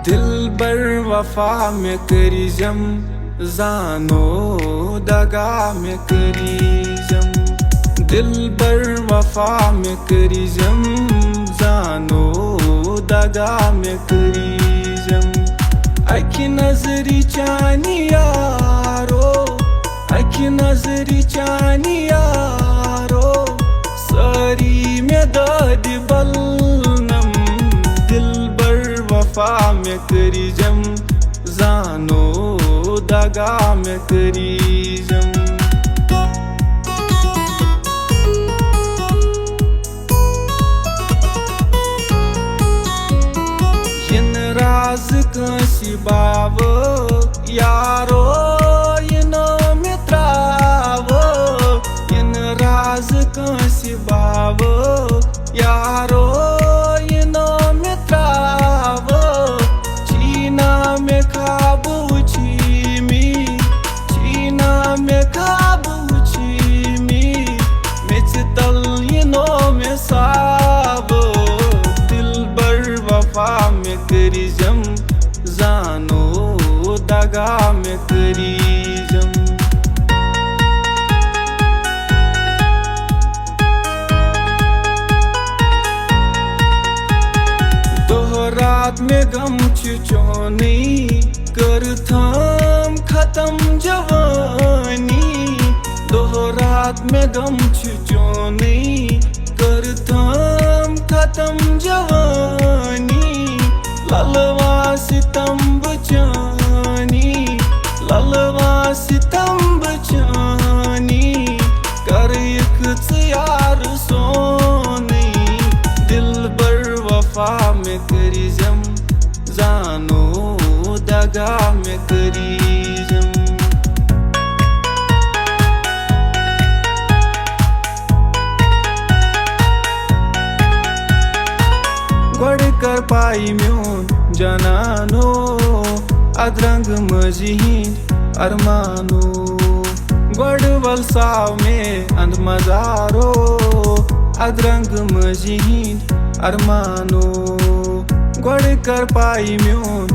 दिलबर वफा में करीजम जानो दगा में करीजम दिलबर वफा में करीजम जानो दगा में करीजम अखि नजरी चानी यारो अखि नजरी चानी यारो सारी में दाद बलनम दिलबर वफा में करीजम जानो दगा में करीजम इन राज कंसी बाव यारो इनो मित्राव इन राज कंसी बाव यारो इनो मित्राव चीना में खाबू चीमी चीना में खाबू चीमी मिचतल इनो में साब दिलबर वफा में करीजम जानो दगा में करीजम दोहरात में गम चोनी कर थम खत्म जवानी दोहरात में गम चोनी कर थम खत्म जवानी ललवा सितम बचानी ललवा सितम बचानी कर एक यार सोनी दिलबर वफा में करीजम जानो दगा में करीजम गड़ कर पाई म्योन जनानो अदरंग मजीन अरमानो गड़ वलसाव में अंध मजारो अदरंग मजीन अरमानो गड़ कर पाई म्योन